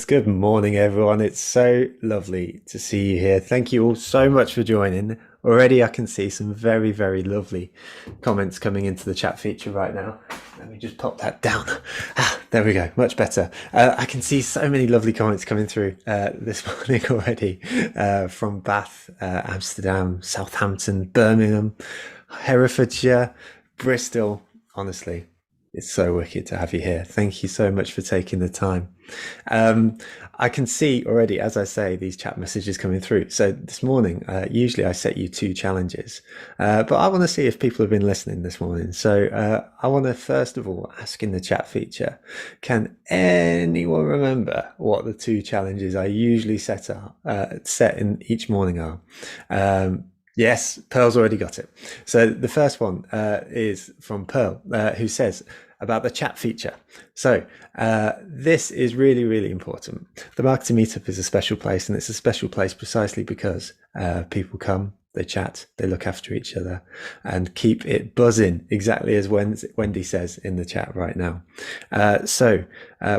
Good morning, everyone. It's so lovely to see you here. Thank you all so much for joining. Already, I can see some very, very lovely comments coming into the chat feature right now. Let me just pop that down. There we go. Much better. I can see so many lovely comments coming through this morning already from Bath, Amsterdam, Southampton, Birmingham, Herefordshire, Bristol. Honestly, it's so wicked to have you here. Thank you so much for taking the time. I can see already, as I say, these chat messages coming through. So this morning, usually I set you two challenges, but I want to see if people have been listening this morning. So I want to first of all ask in the chat feature, can anyone remember what the two challenges I usually set in each morning are? Yes, Pearl's already got it. So the first one is from Pearl, who says about the chat feature. So this is really, really important. The Marketing Meetup is a special place, and it's a special place precisely because people come, they chat, they look after each other, and keep it buzzing, exactly as Wendy says in the chat right now. So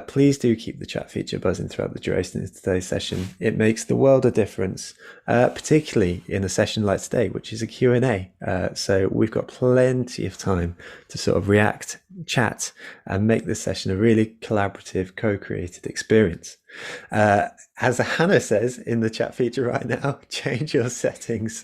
please do keep the chat feature buzzing throughout the duration of today's session. It makes the world a difference, particularly in a session like today, which is a Q&A. So we've got plenty of time to sort of react, chat, and make this session a really collaborative, co-created experience. As Hannah says in the chat feature right now, change your settings,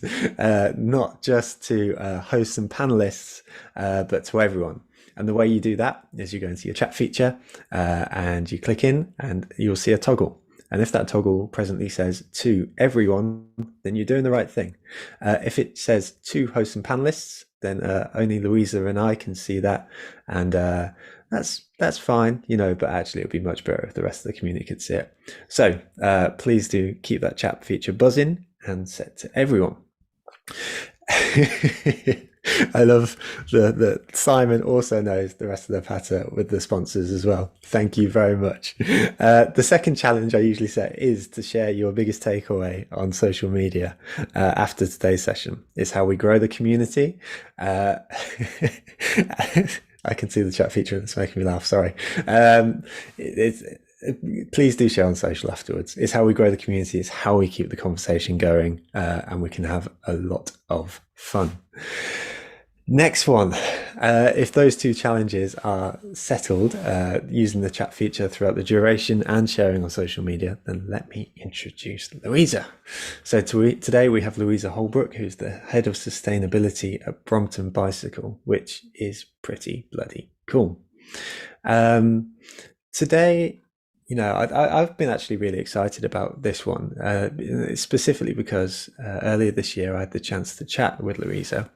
not just to hosts and panelists, but to everyone. And the way you do that is you go into your chat feature and you click in and you'll see a toggle. And if that toggle presently says to everyone, then you're doing the right thing. If it says to hosts and panelists, then only Louisa and I can see that. And that's fine, but actually it would be much better if the rest of the community could see it. So please do keep that chat feature buzzing and set to everyone. I love that Simon also knows the rest of the patter with the sponsors as well. Thank you very much. The second challenge I usually set is to share your biggest takeaway on social media after today's session. It's how we grow the community. I can see the chat feature and it's making me laugh. Sorry. Please do share on social afterwards. It's how we grow the community. It's how we keep the conversation going, and we can have a lot of fun. Next one, if those two challenges are settled using the chat feature throughout the duration and sharing on social media, then let me introduce Louisa. So today we have Louisa Holbrook, who's the head of sustainability at Brompton Bicycle, which is pretty bloody cool. Today, I've been actually really excited about this one, specifically because earlier this year I had the chance to chat with Louisa.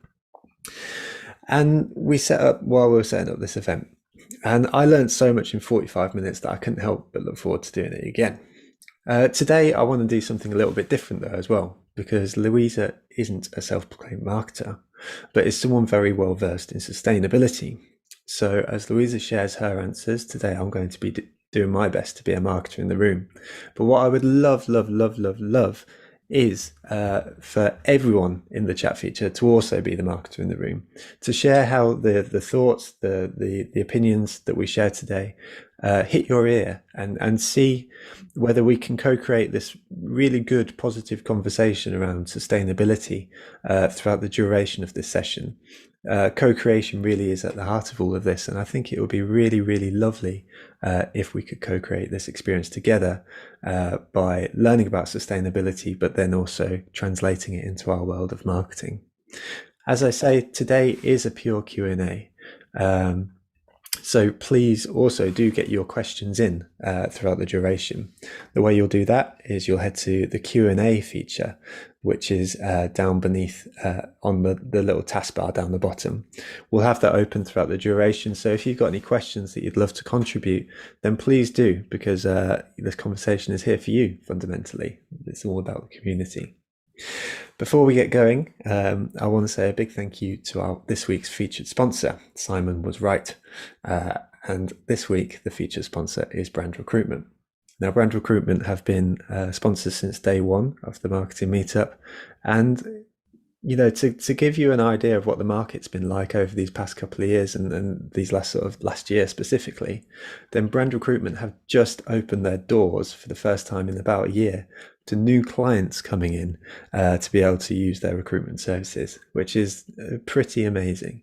And we set up while we were setting up this event. And I learned so much in 45 minutes that I couldn't help but look forward to doing it again. Today, I want to do something a little bit different though as well, because Louisa isn't a self-proclaimed marketer, but is someone very well versed in sustainability. So as Louisa shares her answers, today I'm going to be doing my best to be a marketer in the room. But what I would love is for everyone in the chat feature to also be the marketer in the room, to share how the thoughts, the opinions that we share today hit your ear, and see whether we can co-create this really good, positive conversation around sustainability throughout the duration of this session. Co-creation really is at the heart of all of this, and I think it would be really, really lovely if we could co-create this experience together by learning about sustainability, but then also translating it into our world of marketing. As I say, today is a pure Q&A. So please also do get your questions in throughout the duration. The way you'll do that is you'll head to the Q&A feature, which is down beneath on the little taskbar down the bottom. We'll have that open throughout the duration. So if you've got any questions that you'd love to contribute, then please do, because this conversation is here for you fundamentally. It's all about the community. Before we get going, I want to say a big thank you to this week's featured sponsor. Simon was right. And this week, the featured sponsor is Brand Recruitment. Now, Brand Recruitment have been sponsors since day one of the Marketing Meetup. And to give you an idea of what the market's been like over these past couple of years and these last year specifically, then brand recruitment have just opened their doors for the first time in about a year to new clients coming in to be able to use their recruitment services, which is pretty amazing.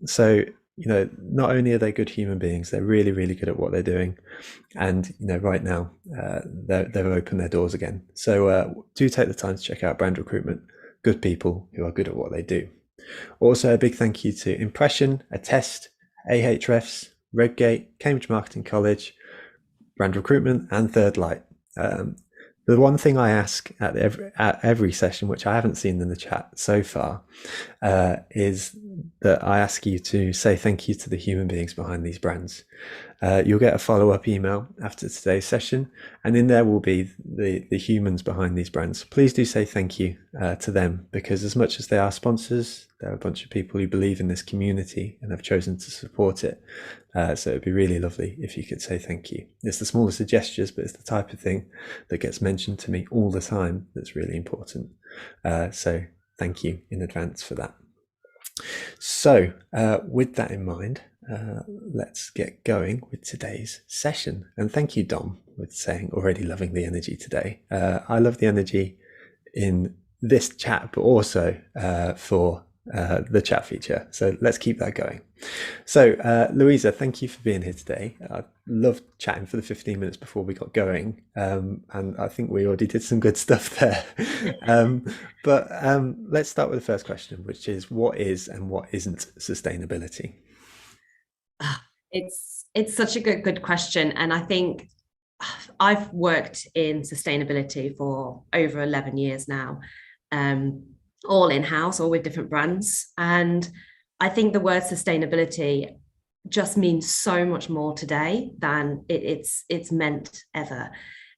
So, not only are they good human beings, they're really, really good at what they're doing. And, right now, they've opened their doors again. So do take the time to check out brand recruitment. Good people who are good at what they do. Also, a big thank you to Impression, Attest, Ahrefs, Redgate, Cambridge Marketing College, Brand Recruitment, and Third Light. The one thing I ask at every session, which I haven't seen in the chat so far, is that I ask you to say thank you to the human beings behind these brands. You'll get a follow-up email after today's session, and in there will be the humans behind these brands. Please do say thank you to them, because as much as they are sponsors, they're a bunch of people who believe in this community and have chosen to support it. So it'd be really lovely if you could say thank you. It's the smallest of gestures, but it's the type of thing that gets mentioned to me all the time that's really important. So thank you in advance for that. So with that in mind, let's get going with today's session. And thank you, Dom, with saying already loving the energy today. I love the energy in this chat, but also for the chat feature. So let's keep that going. So Louisa, thank you for being here today. I loved chatting for the 15 minutes before we got going. And I think we already did some good stuff there. But let's start with the first question, which is what is and what isn't sustainability? It's such a good question. And I think I've worked in sustainability for over 11 years now. All in-house, all with different brands. And I think the word sustainability just means so much more today than it's meant ever.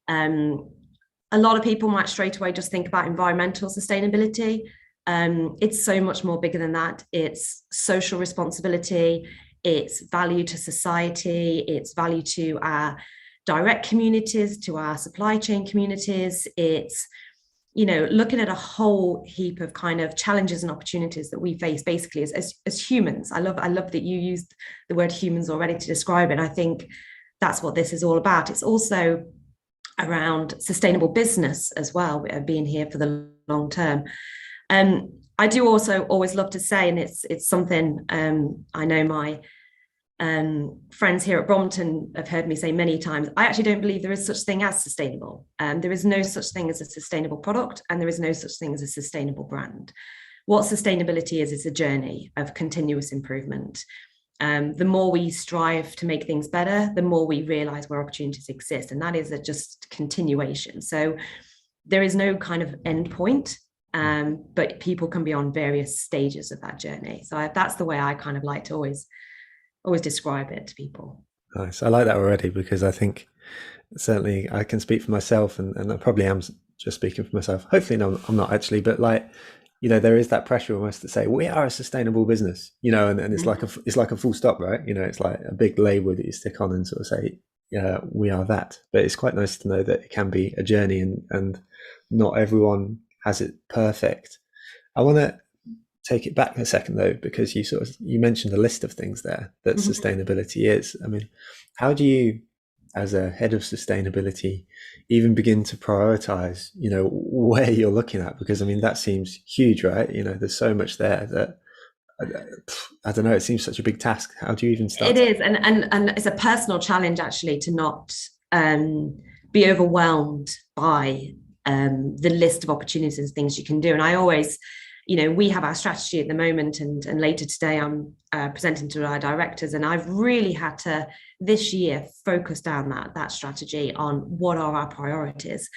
A lot of people might straight away just think about environmental sustainability. It's so much more bigger than that. It's social responsibility, it's value to society, it's value to our direct communities, to our supply chain communities. It's looking at a whole heap of kind of challenges and opportunities that we face basically as humans. I love that you used the word humans already to describe it. I think that's what this is all about. It's also around sustainable business as well, being here for the long term. I do also always love to say, and it's something I know my friends here at Brompton have heard me say many times, I actually don't believe there is such thing as sustainable. There is no such thing as a sustainable product, and there is no such thing as a sustainable brand. What sustainability is a journey of continuous improvement. The more we strive to make things better, the more we realize where opportunities exist, and that is just continuation. So there is no kind of end point, but people can be on various stages of that journey. So that's the way I kind of like to always describe it to people. Nice. I like that already, because I think certainly I can speak for myself, and I probably am just speaking for myself. Hopefully no, I'm not actually, but there is that pressure almost to say we are a sustainable business, and it's like a full stop, right? It's like a big label that you stick on and sort of say, yeah, we are that. But it's quite nice to know that it can be a journey, and not everyone has it perfect. I want to take it back a second though, because you mentioned a list of things there that sustainability is. I mean, how do you, as a head of sustainability, even begin to prioritize, where you're looking at? Because I mean, that seems huge, right? There's so much there that I don't know, it seems such a big task. How do you even start? It is, and it's a personal challenge actually to not be overwhelmed by the list of opportunities and things you can do. And I always, we have our strategy at the moment, and later today I'm presenting to our directors, and I've really had to this year focus down that strategy on what are our priorities.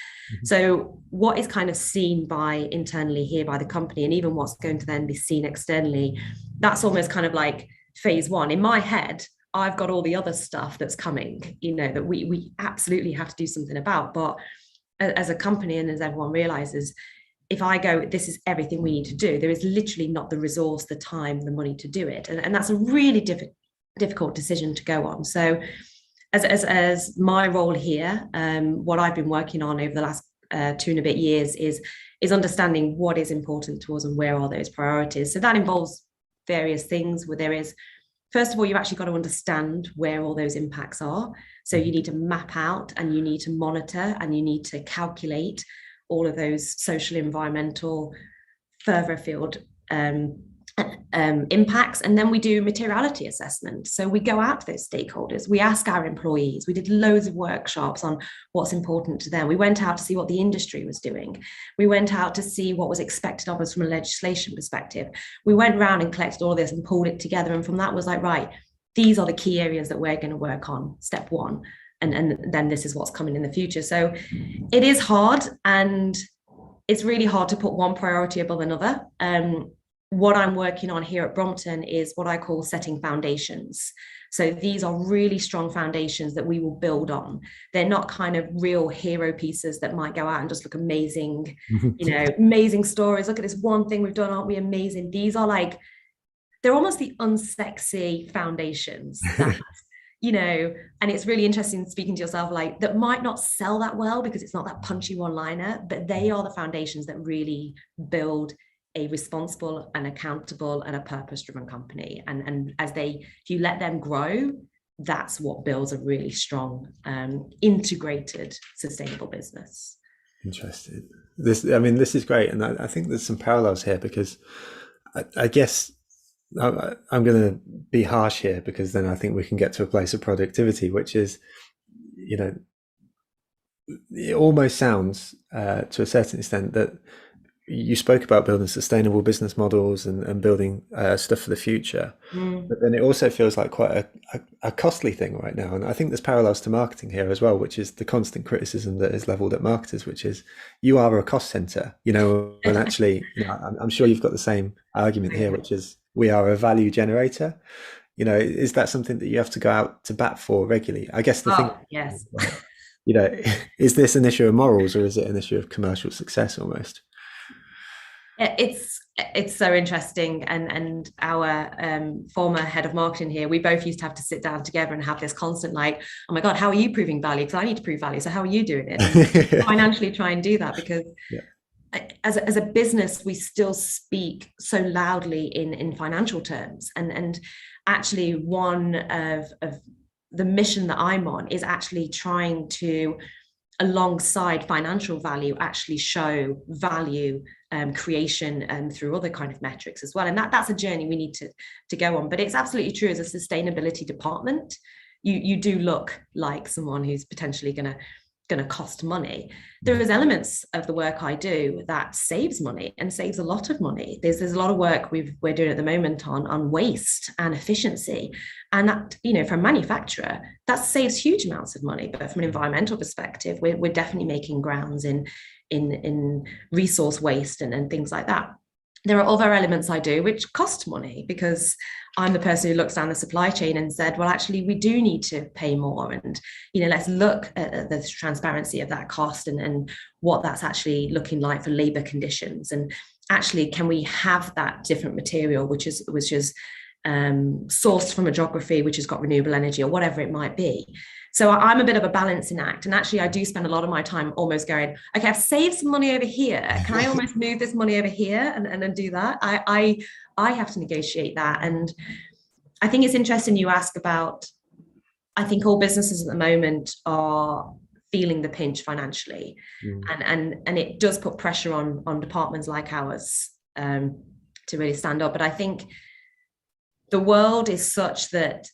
So what is kind of seen by internally here by the company, and even what's going to then be seen externally, that's almost kind of like phase one. In my head, I've got all the other stuff that's coming, that we absolutely have to do something about. But as a company, and as everyone realizes, if I go, this is everything we need to do, there is literally not the resource, the time, the money to do it. And that's a really difficult decision to go on. So as my role here, what I've been working on over the last 2 and a bit years is is understanding what is important to us and where are those priorities. So that involves various things where there is, first of all, you've actually got to understand where all those impacts are. So you need to map out and you need to monitor and you need to calculate all of those social, environmental, further afield impacts. And then we do materiality assessment. So we go out to those stakeholders, we ask our employees, we did loads of workshops on what's important to them. We went out to see what the industry was doing. We went out to see what was expected of us from a legislation perspective. We went around and collected all of this and pulled it together. And from that was like, right, these are the key areas that we're going to work on, step one. And then this is what's coming in the future. So it is hard, and it's really hard to put one priority above another. What I'm working on here at Brompton is what I call setting foundations. So these are really strong foundations that we will build on. They're not kind of real hero pieces that might go out and just look amazing, amazing stories. Look at this one thing we've done, aren't we amazing? These are like, they're almost the unsexy foundations that, and it's really interesting speaking to yourself, like, that might not sell that well because it's not that punchy one-liner, but they are the foundations that really build a responsible and accountable and a purpose-driven company. And if you let them grow, that's what builds a really strong, integrated, sustainable business. Interesting. This is great. And I think there's some parallels here, because I guess I'm going to be harsh here, because then I think we can get to a place of productivity, which is, it almost sounds to a certain extent that you spoke about building sustainable business models and building stuff for the future, but then it also feels like quite a costly thing right now. And I think there's parallels to marketing here as well, which is the constant criticism that is leveled at marketers, which is, you are a cost center, and actually, I'm sure you've got the same argument here, which is, we are a value generator. Is that something that you have to go out to bat for regularly? I guess the thing, yes. Is this an issue of morals, or is it an issue of commercial success almost? It's so interesting, and our former head of marketing here, we both used to have to sit down together and have this constant, like, oh my god, how are you proving value? Because I need to prove value, so how are you doing it? Financially try and do that, because as a business, we still speak so loudly in financial terms, and actually one of the mission that I'm on is actually trying to, alongside financial value, actually show value creation through other kind of metrics as well. And that's a journey we need to go on. But it's absolutely true, as a sustainability department, you do look like someone who's potentially going to cost money. There is elements of the work I do that saves money, and saves a lot of money. There's a lot of work we're doing at the moment on waste and efficiency, and that, for a manufacturer, that saves huge amounts of money. But from an environmental perspective, we're definitely making grounds in resource waste and things like that. There are other elements I do which cost money, because I'm the person who looks down the supply chain and said, well, actually, we do need to pay more. And, let's look at the transparency of that cost and what that's actually looking like for labor conditions. And actually, can we have that different material, which is sourced from a geography which has got renewable energy, or whatever it might be. So I'm a bit of a balancing act. And actually, I do spend a lot of my time almost going, okay, I've saved some money over here. Can I almost move this money over here and then do that? I have to negotiate that. And I think it's interesting you ask about, I think all businesses at the moment are feeling the pinch financially. And it does put pressure on departments like ours to really stand up. But I think the world is such that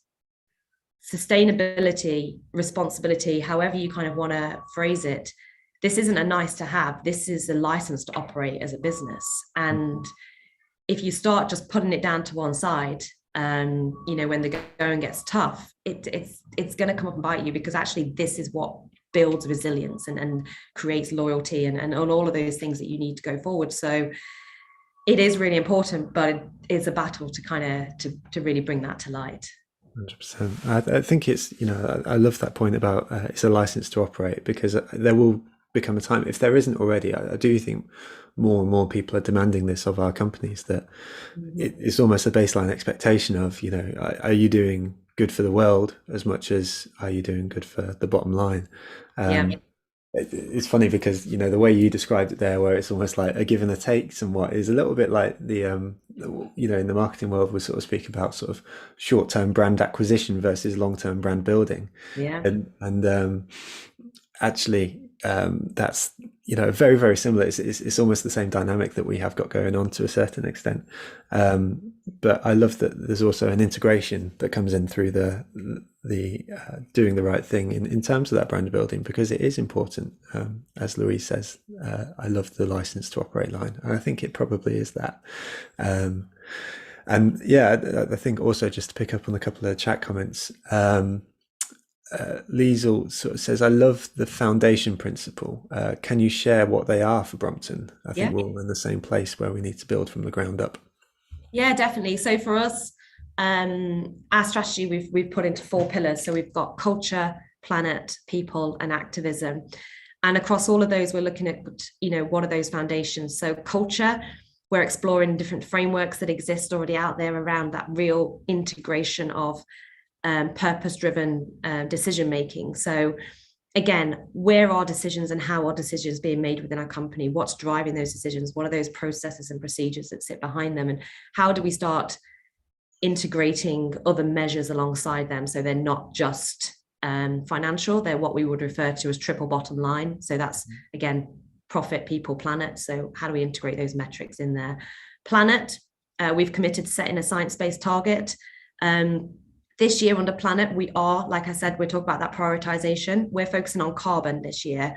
sustainability, responsibility, however you kind of want to phrase it, this isn't a nice to have. This is a license to operate as a business. And if you start just putting it down to one side, when the going gets tough, it's going to come up and bite you, because actually this is what builds resilience and creates loyalty and all of those things that you need to go forward. So it is really important, but it's a battle to kind of to really bring that to light. 100%. I think it's, I love that point about it's a license to operate, because there will become a time, if there isn't already, I do think more and more people are demanding this of our companies, that it's almost a baseline expectation of, are you doing good for the world as much as are you doing good for the bottom line? It's funny because the way you described it there, where it's almost like a give and a take, somewhat, is a little bit like the in the marketing world we sort of speak about sort of short-term brand acquisition versus long-term brand building, Yeah. and actually that's very, very similar. It's almost the same dynamic that we have got going on to a certain extent, but I love that there's also an integration that comes in through the doing the right thing in terms of that brand building, because it is important. As Louise says, I love the license to operate line, and I think it probably is that. And yeah, I think also, just to pick up on a couple of chat comments, Liesel sort of says, I love the foundation principle. Can you share what they are for Brompton? I think we're all in the same place where we need to build from the ground up. Yeah, definitely. So for us, our strategy we've put into 4 pillars. So we've got culture, planet, people, and activism. And across all of those, we're looking at, what are those foundations? So culture, we're exploring different frameworks that exist already out there around that real integration of purpose-driven decision making. So again, where are decisions and how are decisions being made within our company? What's driving those decisions? What are those processes and procedures that sit behind them? And how do we start integrating other measures alongside them, so they're not just financial, they're what we would refer to as triple bottom line. So that's, again, profit, people, planet. So how do we integrate those metrics in there? Planet, we've committed to setting a science-based target. This year under planet, we are, like I said, we're talking about that prioritization. We're focusing on carbon this year.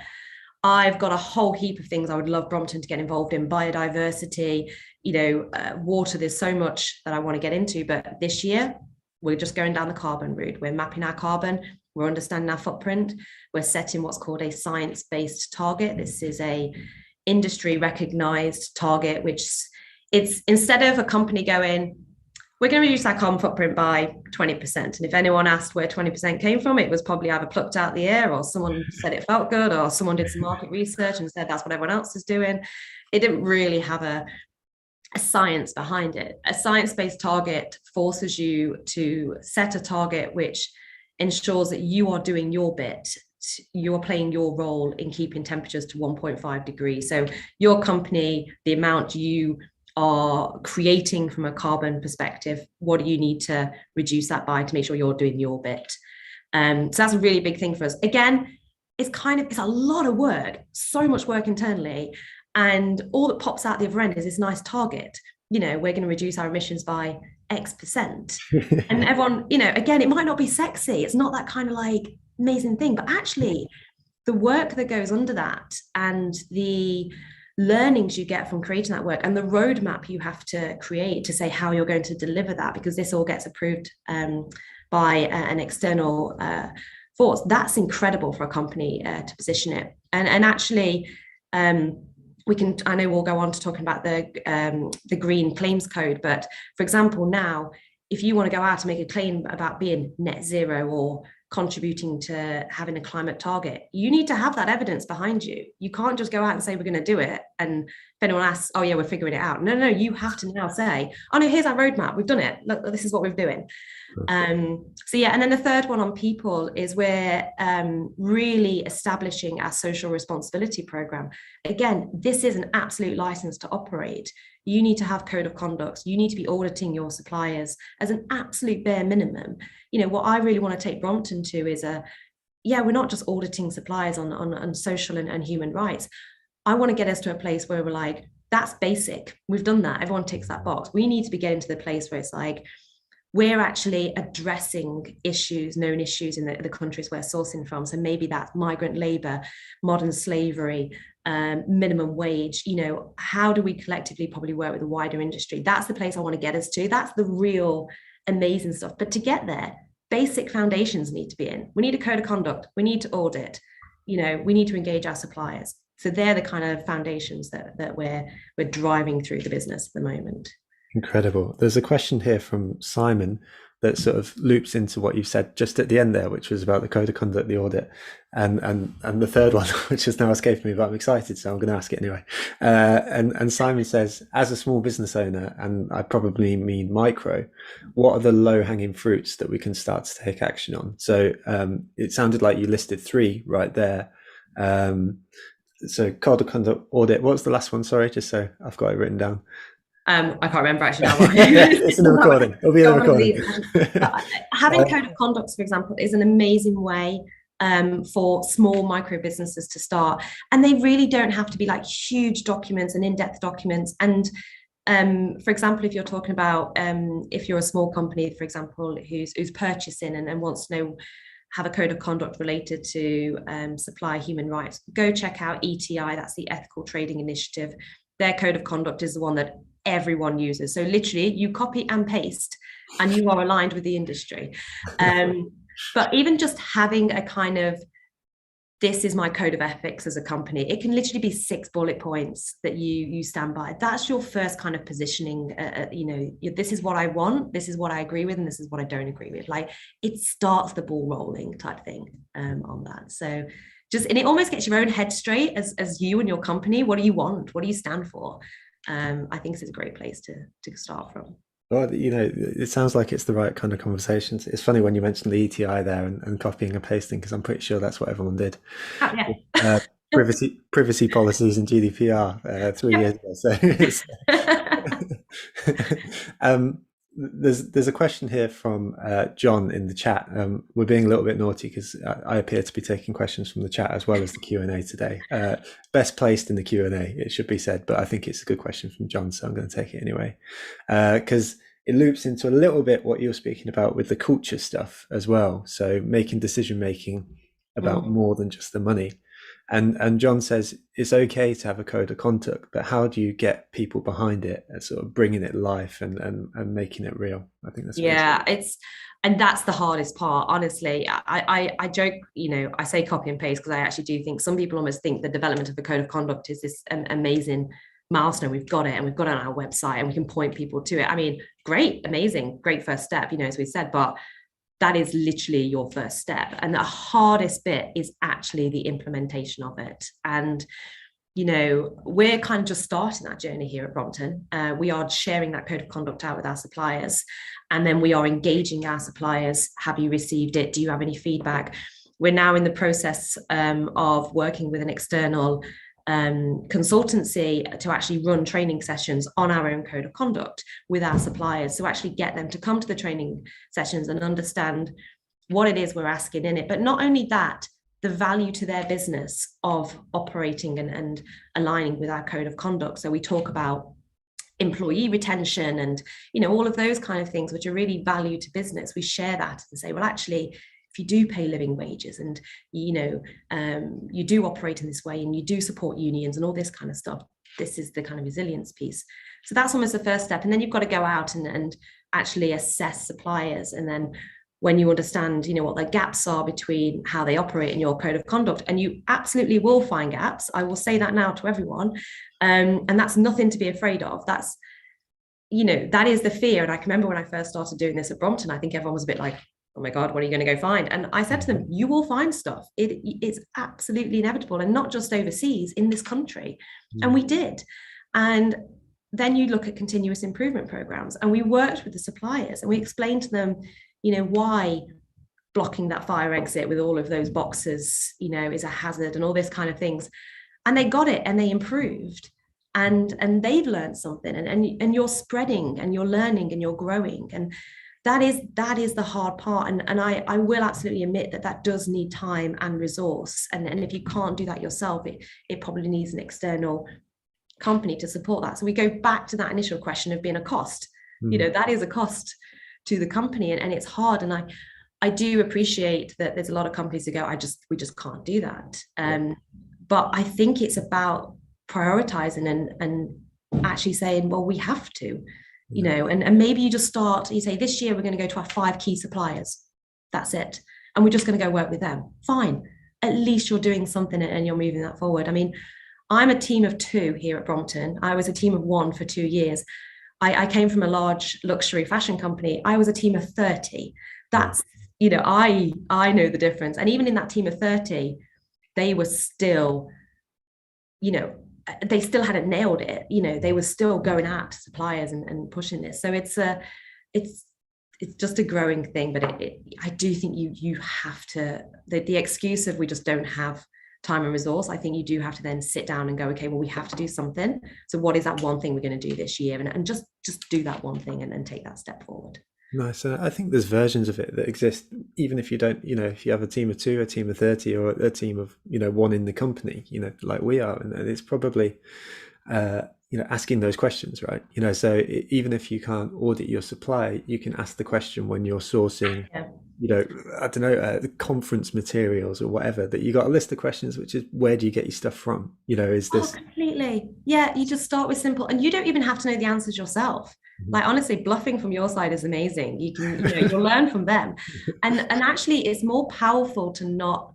I've got a whole heap of things I would love Brompton to get involved in: biodiversity, water. There's so much that I want to get into, but this year we're just going down the carbon route. We're mapping our carbon, we're understanding our footprint, we're setting what's called a science-based target. This is a industry recognized target, which it's, instead of a company going, we're going to reduce our carbon footprint by 20%. And if anyone asked where 20% came from, it was probably either plucked out the air, or someone said it felt good, or someone did some market research and said that's what everyone else is doing. It didn't really have a science behind it. A science-based target forces you to set a target which ensures that you are doing your bit. You are playing your role in keeping temperatures to 1.5 degrees. So your company, the amount you are creating from a carbon perspective, what do you need to reduce that by to make sure you're doing your bit? So that's a really big thing for us. Again, it's a lot of work, so much work internally, and all that pops out the other end is this nice target. We're going to reduce our emissions by X%. And everyone, again, it might not be sexy, it's not that kind of like amazing thing, but actually the work that goes under that, and the learnings you get from creating that work, and the roadmap you have to create to say how you're going to deliver that, because this all gets approved by an external force. That's incredible for a company to position it. And actually, I know we'll go on to talking about the green claims code, but for example, now, if you want to go out and make a claim about being net zero or contributing to having a climate target, you need to have that evidence behind you. You can't just go out and say we're going to do it, and if anyone asks, oh yeah, we're figuring it out. No, you have to now say, oh no, here's our roadmap, we've done it, look, this is what we're doing. So yeah, and then the third one on people is we're really establishing our social responsibility program. Again, this is an absolute license to operate. You need to have code of conduct. You need to be auditing your suppliers as an absolute bare minimum. What I really want to take Brompton to is we're not just auditing suppliers on social and human rights. I want to get us to a place where we're like, that's basic. We've done that. Everyone ticks that box. We need to be getting to the place where it's like, we're actually addressing issues, known issues in the countries we're sourcing from. So maybe that's migrant labor, modern slavery, minimum wage. How do we collectively probably work with the wider industry? That's the place I want to get us to. That's the real amazing stuff. But to get there, basic foundations need to be in. We need a code of conduct. We need to audit. We need to engage our suppliers. So they're the kind of foundations that we're driving through the business at the moment. Incredible. There's a question here from Simon that sort of loops into what you said just at the end there, which was about the code of conduct, the audit, and the third one, which has now escaped me, but I'm excited, so I'm going to ask it anyway. And Simon says, as a small business owner, and I probably mean micro, what are the low-hanging fruits that we can start to take action on? So it sounded like you listed 3 right there. So code of conduct audit. What's the last one? Sorry, just so I've got it written down. I can't remember actually now. It's in the recording. It'll be in the recording. But having code of conduct, for example, is an amazing way for small micro businesses to start. And they really don't have to be like huge documents and in-depth documents. And for example, if you're talking about if you're a small company, for example, who's purchasing and wants to know, have a code of conduct related to supply human rights, go check out ETI. That's the Ethical Trading Initiative. Their code of conduct is the one that everyone uses. So literally you copy and paste and you are aligned with the industry. But even just having a kind of, this is my code of ethics as a company, it can literally be 6 bullet points that you stand by. That's your first kind of positioning. This is what I want, this is what I agree with, and this is what I don't agree with. Like, it starts the ball rolling type thing on that. So and it almost gets your own head straight as you and your company. What do you want? What do you stand for? I think it's a great place to start from. Well, it sounds like it's the right kind of conversations. It's funny when you mentioned the ETI there and copying and pasting, because I'm pretty sure that's what everyone did. Oh, yeah. Privacy policies and GDPR 3 years ago. So there's a question here from John in the chat. We're being a little bit naughty because I appear to be taking questions from the chat as well as the Q&A today. Best placed in the Q&A, it should be said, but I think it's a good question from John, so I'm going to take it anyway. Because it loops into a little bit what you're speaking about with the culture stuff as well. So making decision making about more than just the money. And John says it's okay to have a code of conduct, but how do you get people behind it and sort of bringing it life and making it real? I think that's and that's the hardest part, honestly. I joke, I say copy and paste because I actually do think some people almost think the development of a code of conduct is this amazing milestone. We've got it and we've got it on our website and we can point people to it. I mean, great, amazing, great first step, as we said, but that is literally your first step. And the hardest bit is actually the implementation of it. And, we're kind of just starting that journey here at Brompton. We are sharing that code of conduct out with our suppliers. And then we are engaging our suppliers. Have you received it? Do you have any feedback? We're now in the process of working with an external consultancy to actually run training sessions on our own code of conduct with our suppliers, so actually get them to come to the training sessions and understand what it is we're asking in it. But not only that, the value to their business of operating and aligning with our code of conduct. So we talk about employee retention and all of those kind of things which are really value to business. We share that and say, well, actually, if you do pay living wages and you do operate in this way and you do support unions and all this kind of stuff, this is the kind of resilience piece. So that's almost the first step. And then you've got to go out and actually assess suppliers. And then when you understand what their gaps are between how they operate in your code of conduct, and you absolutely will find gaps, I will say that now to everyone, and that's nothing to be afraid of. That's that is the fear. And I can remember when I first started doing this at Brompton, I think everyone was a bit like, oh my God, what are you going to go find? And I said to them, you will find stuff. It's absolutely inevitable, and not just overseas, in this country. And we did. And then you look at continuous improvement programs, and we worked with the suppliers and we explained to them, why blocking that fire exit with all of those boxes, is a hazard and all this kind of things. And they got it and they improved. And they've learned something, and you're spreading and you're learning and you're growing. And that is the hard part. And I will absolutely admit that does need time and resource. And if you can't do that yourself, it probably needs an external company to support that. So we go back to that initial question of being a cost. That is a cost to the company, and it's hard. And I do appreciate that there's a lot of companies who go, we just can't do that. But I think it's about prioritizing and actually saying, well, we have to. And maybe you just start, you say, this year we're going to go to our 5 key suppliers. That's it. And we're just going to go work with them. Fine. At least you're doing something and you're moving that forward. I mean, I'm a team of 2 here at Brompton. I was a team of 1 for 2 years. I came from a large luxury fashion company. I was a team of 30. That's, I know the difference. And even in that team of 30, they were still, they still hadn't nailed it. They were still going out to suppliers and pushing this. So it's just a growing thing. But I do think you have to, the excuse of we just don't have time and resource. I think you do have to then sit down and go, okay, well, we have to do something. So what is that one thing we're going to do this year? And just do that one thing and then take that step forward. Nice. I think there's versions of it that exist, even if you don't, if you have a team of 2, a team of 30, or a team of, 1 in the company, like we are. And it's probably, asking those questions, right? So even if you can't audit your supply, you can ask the question when you're sourcing, I don't know, the conference materials or whatever, that you got a list of questions, which is, where do you get your stuff from? Is this... completely. Yeah, you just start with simple, and you don't even have to know the answers yourself. Like, honestly, bluffing from your side is amazing. You can, you'll learn from them. And actually, it's more powerful to not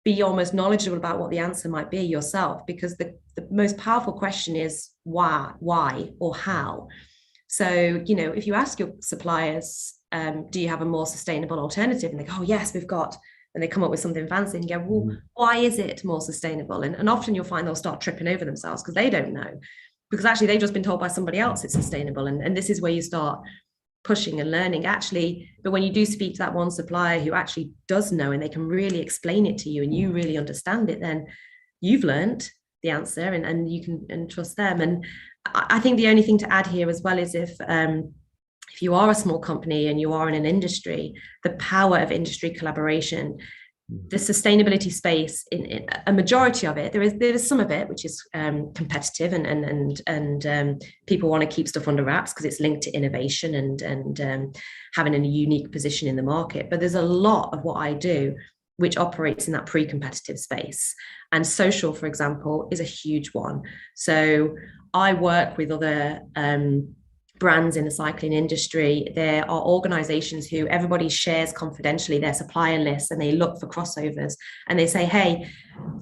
be almost knowledgeable about what the answer might be yourself, because the most powerful question is why or how. So, if you ask your suppliers, do you have a more sustainable alternative? And they go, oh, yes, we've got, and they come up with something fancy, and you go, well, why is it more sustainable? And often you'll find they'll start tripping over themselves because they don't know, because actually they've just been told by somebody else it's sustainable. And this is where you start pushing and learning, actually. But when you do speak to that one supplier who actually does know, and they can really explain it to you, and you really understand it, then you've learned the answer, and you can trust them. And I think the only thing to add here as well is, if you are a small company and you are in an industry, the power of industry collaboration, the sustainability space, in a majority of it, there is some of it which is competitive, and people want to keep stuff under wraps because it's linked to innovation and having a unique position in the market. But there's a lot of what I do which operates in that pre-competitive space. And social, for example, is a huge one. So I work with other brands in the cycling industry. There are organizations who everybody shares confidentially their supplier lists, and they look for crossovers, and they say, hey,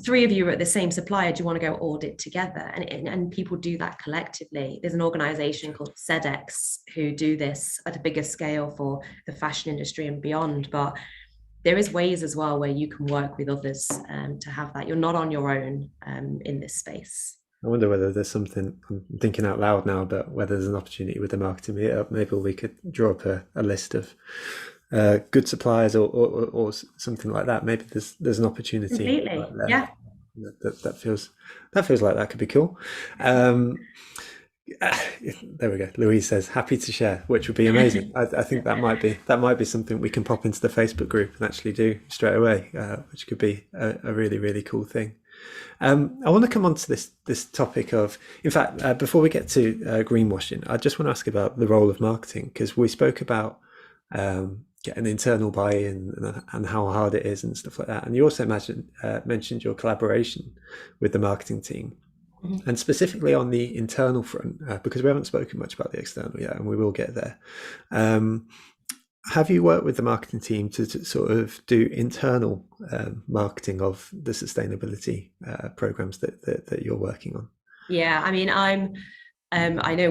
3 of you are at the same supplier, do you want to go audit together? And people do that collectively. There's an organization called SEDEX who do this at a bigger scale for the fashion industry and beyond. But there is ways as well where you can work with others to have that. You're not on your own in this space. I wonder whether there's something, I'm thinking out loud now, but whether there's an opportunity with the marketing meetup. Maybe we could draw up a list of good suppliers or something like that. Maybe there's an opportunity. Completely. Yeah. That feels like that could be cool. There we go. Louise says happy to share, which would be amazing. I think that might be something we can pop into the Facebook group and actually do straight away, which could be a really, really cool thing. I want to come on to this topic of, in fact, before we get to greenwashing, I just want to ask about the role of marketing, because we spoke about getting internal buy-in and how hard it is and stuff like that. And you also mentioned your collaboration with the marketing team. Mm-hmm. And specifically on the internal front, because we haven't spoken much about the external yet, and we will get there. Have you worked with the marketing team to sort of do internal marketing of the sustainability programs that you're working on? Yeah, I mean, I know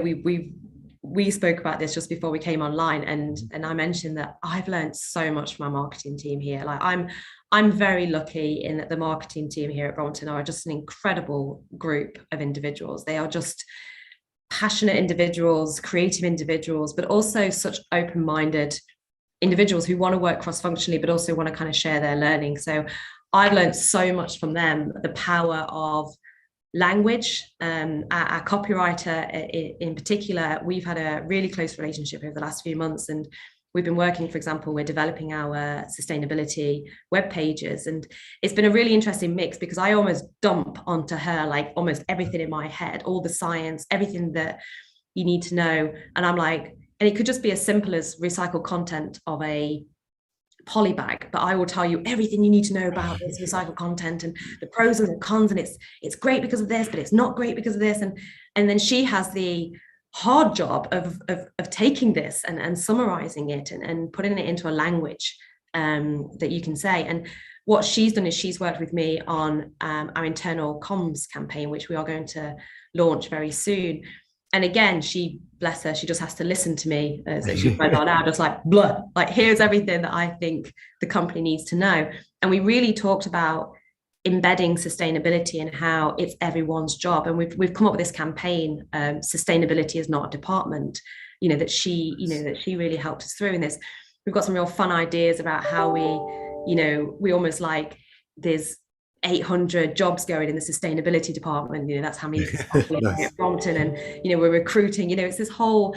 we spoke about this just before we came online, and I mentioned that I've learned so much from our marketing team here. Like, I'm very lucky in that the marketing team here at Brompton are just an incredible group of individuals. They are just passionate individuals, creative individuals, but also such open-minded individuals who want to work cross-functionally, but also want to kind of share their learning. So I've learned so much from them, the power of language. Our copywriter in particular, we've had a really close relationship over the last few months, and we've been working, for example, we're developing our sustainability web pages, and it's been a really interesting mix, because I almost dump onto her like almost everything in my head, all the science, everything that you need to know. And I'm like, and it could just be as simple as recycled content of a poly bag, but I will tell you everything you need to know about this recycled content and the pros and the cons, and it's great because of this, but it's not great because of this. And then she has the hard job of taking this and summarizing it and putting it into a language that you can say. And what she's done is she's worked with me on our internal comms campaign, which we are going to launch very soon. And again, she, bless her, she just has to listen to me as she goes on out, just like, blah, like, here's everything that I think the company needs to know. And we really talked about embedding sustainability and how it's everyone's job. And we've come up with this campaign, sustainability is not a department, that she really helped us through in this. We've got some real fun ideas about how we almost like, there's 800 jobs going in the sustainability department. That's how many staff we have Nice. at Brompton, and we're recruiting. It's this whole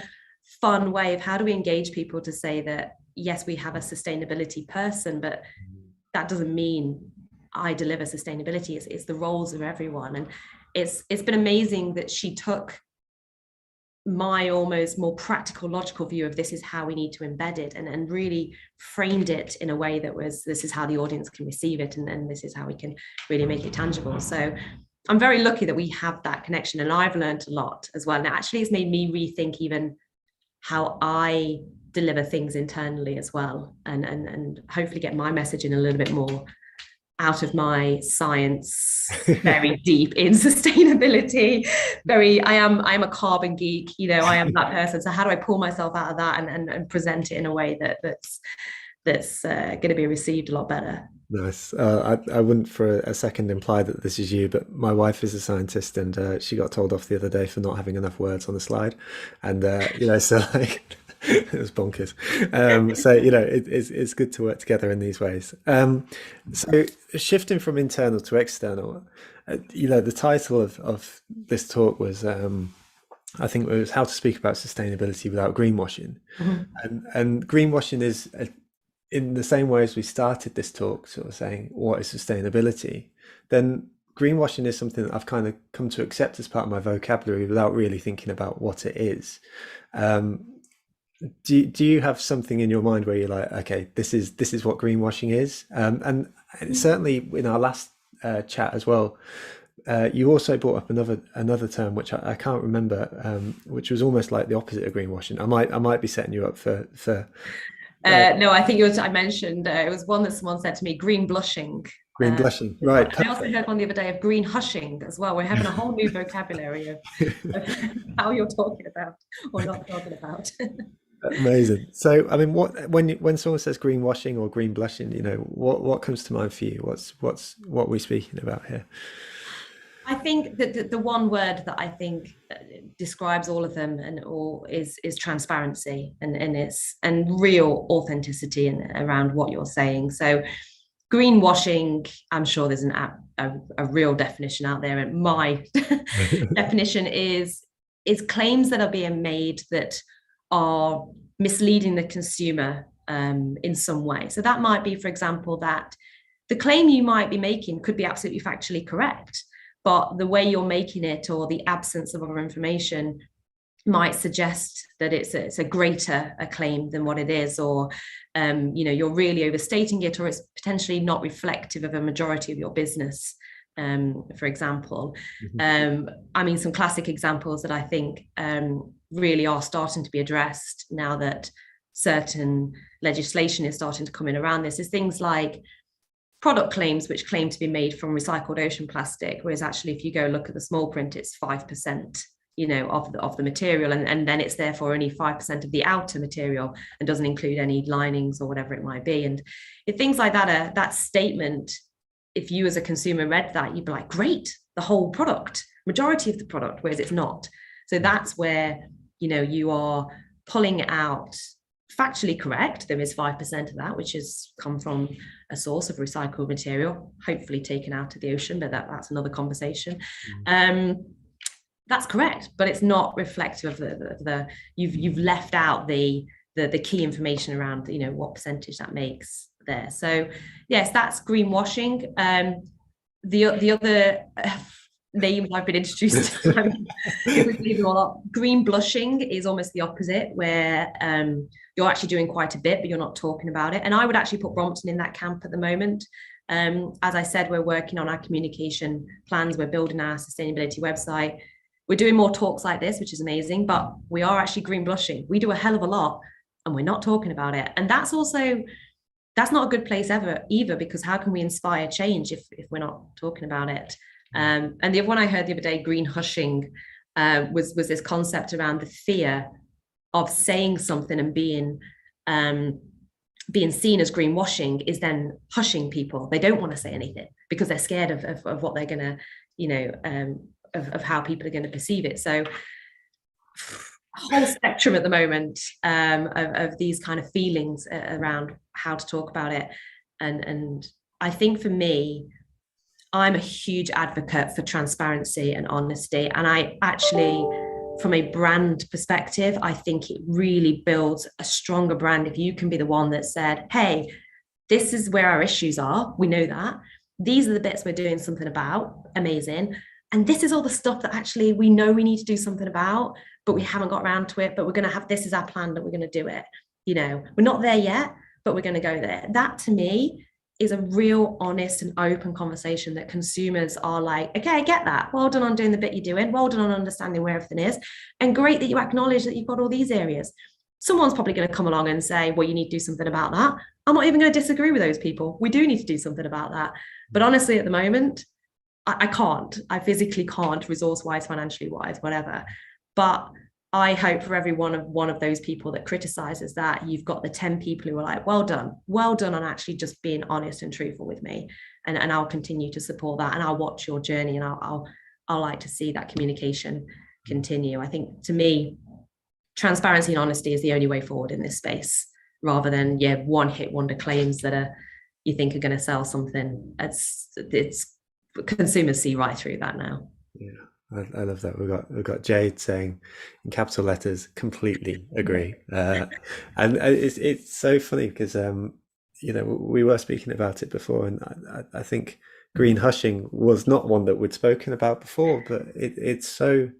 fun way of how do we engage people to say that yes, we have a sustainability person, but that doesn't mean I deliver sustainability. It's the roles of everyone, and it's been amazing that she took my almost more practical, logical view of this is how we need to embed it, and really framed it in a way that was, this is how the audience can receive it, and this is how we can really make it tangible. So I'm very lucky that we have that connection, and I've learned a lot as well. And actually, it's made me rethink even how I deliver things internally as well, and hopefully get my message in a little bit more out of my science, very deep in sustainability. I am a carbon geek, I am that person. So how do I pull myself out of that and present it in a way that's going to be received a lot better? Nice. I wouldn't for a second imply that this is you, but my wife is a scientist, and she got told off the other day for not having enough words on the slide, and so like it was bonkers. So it's good to work together in these ways. So shifting from internal to external, the title of this talk was, I think it was how to speak about sustainability without greenwashing, and greenwashing is in the same way as we started this talk, sort of saying what is sustainability, then greenwashing is something that I've kind of come to accept as part of my vocabulary without really thinking about what it is. Do you have something in your mind where you're like, okay, this is what greenwashing is? And certainly in our last chat as well, you also brought up another term which I can't remember, which was almost like the opposite of greenwashing. I might be setting you up for. No, I think I mentioned it was one that someone said to me, green blushing. Green blushing, right? I also heard one the other day of green hushing as well. We're having a whole new vocabulary of how you're talking about or not talking about. Amazing. So, I mean, when someone says greenwashing or green blushing, what comes to mind for you? What we're speaking about here? I think that the one word that I think describes all of them is transparency and real authenticity around what you're saying. So greenwashing, I'm sure there's a real definition out there, and my definition is claims that are being made that are misleading the consumer in some way. So that might be, for example, that the claim you might be making could be absolutely factually correct, but the way you're making it or the absence of other information might suggest that it's a greater a claim than what it is, or you're really overstating it, or it's potentially not reflective of a majority of your business, for example. I mean, some classic examples that I think really are starting to be addressed now that certain legislation is starting to come in around this is things like product claims which claim to be made from recycled ocean plastic, whereas actually if you go look at the small print, it's 5% of the material, and then it's therefore only 5% of the outer material and doesn't include any linings or whatever it might be. And if things like that, that statement, if you as a consumer read that, you'd be like, great, the whole product, majority of the product, whereas it's not. So that's where you are pulling out factually correct. There is 5% of that which has come from a source of recycled material, hopefully taken out of the ocean, but that's another conversation. That's correct, but it's not reflective of the you've left out the key information around what percentage that makes there. So yes, that's greenwashing. The other names I've been introduced to, believe it or not, green blushing is almost the opposite, where you're actually doing quite a bit, but you're not talking about it. And I would actually put Brompton in that camp at the moment. As I said, we're working on our communication plans. We're building our sustainability website. We're doing more talks like this, which is amazing, but we are actually green blushing. We do a hell of a lot and we're not talking about it. And that's not a good place either, because how can we inspire change if we're not talking about it? And the other one I heard the other day, green hushing, was this concept around the fear of saying something and being seen as greenwashing is then hushing people. They don't want to say anything because they're scared of what they're going to, of how people are going to perceive it. So a whole spectrum at the moment of these kind of feelings around how to talk about it. And I think for me, I'm a huge advocate for transparency and honesty. And I actually, from a brand perspective, I think it really builds a stronger brand if you can be the one that said, hey, this is where our issues are. We know that. These are the bits we're doing something about. Amazing. And this is all the stuff that actually we know we need to do something about, but we haven't got around to it. But we're going to have, this is our plan that we're going to do it. You know, we're not there yet, but we're going to go there. That to me is a real honest and open conversation that consumers are like, okay, I get that. Well done on doing the bit you're doing. Well done on understanding where everything is. And great that you acknowledge that you've got all these areas. Someone's probably going to come along and say, well, you need to do something about that. I'm not even going to disagree with those people. We do need to do something about that. But honestly, at the moment, I can't. I physically can't, resource-wise, financially-wise, whatever. But I hope for every one of those people that criticizes that, you've got the 10 people who are like, well done on actually just being honest and truthful with me. And I'll continue to support that, and I'll watch your journey, and I'll like to see that communication continue. I think, to me, transparency and honesty is the only way forward in this space, rather than one hit wonder claims that you think are going to sell something. It's consumers see right through that now. Yeah. I love that. We've got Jade saying in capital letters, completely agree. And it's so funny because we were speaking about it before, and I think greenwashing was not one that we'd spoken about before, but it's so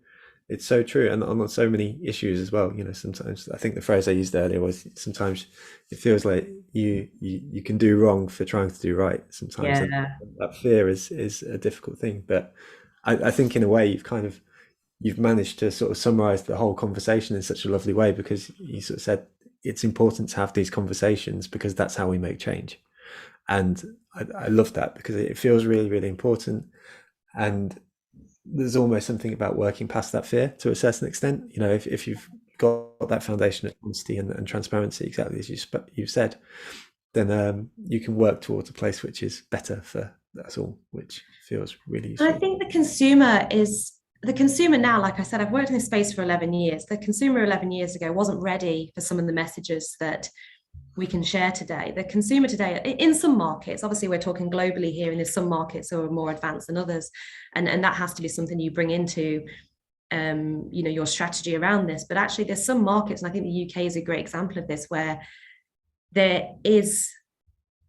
true, and on so many issues as well. Sometimes I think the phrase I used earlier was, sometimes it feels like you can do wrong for trying to do right. Sometimes that fear is a difficult thing, but I think in a way you've managed to sort of summarize the whole conversation in such a lovely way, because you sort of said it's important to have these conversations because that's how we make change. And I love that, because it feels really, really important. And there's almost something about working past that fear to a certain extent. If you've got that foundation of honesty and transparency, exactly as you've said, then you can work towards a place which is better for us all, which feels really useful. I think the consumer now, like I said, I've worked in this space for 11 years. The consumer 11 years ago wasn't ready for some of the messages that we can share today. The consumer today, in some markets, obviously we're talking globally here, and there's some markets that are more advanced than others, and that has to be something you bring into your strategy around this. But actually there's some markets, and I think the UK is a great example of this, where there is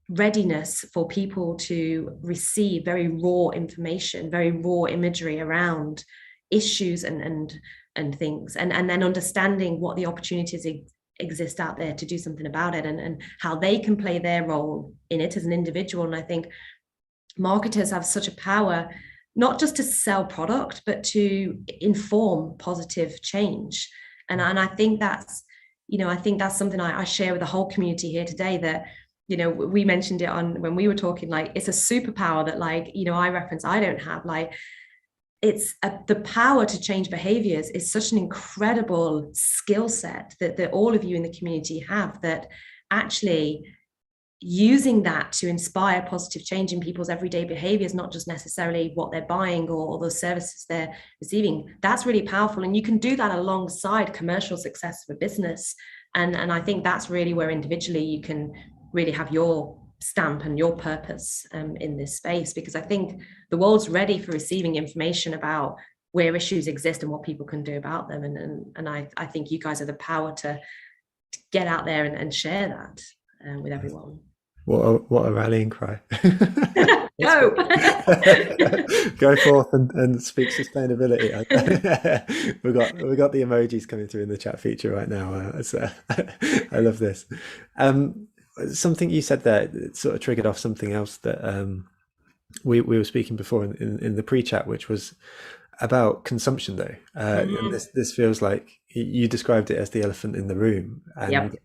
readiness for people to receive very raw information, very raw imagery around issues and things, and then understanding what the opportunities exist out there to do something about it, and how they can play their role in it as an individual. And I think marketers have such a power, not just to sell product, but to inform positive change. And I think that's something I share with the whole community here today, that we mentioned it on when we were talking, like, it's a superpower that, like, I reference I don't have. Like, it's the power to change behaviors is such an incredible skill set that all of you in the community have, that actually using that to inspire positive change in people's everyday behaviors, not just necessarily what they're buying or the services they're receiving, that's really powerful. And you can do that alongside commercial success of a business. And I think that's really where individually you can really have your stamp and your purpose in this space, because I think the world's ready for receiving information about where issues exist and what people can do about them. And I think you guys have the power to get out there and share that with everyone. What a rallying cry. Go. Go forth and speak sustainability. we got the emojis coming through in the chat feature right now. So I love this. Something you said there, it sort of triggered off something else that we were speaking before in the pre-chat, which was about consumption, though. And this feels like you described it as the elephant in the room. And, yep.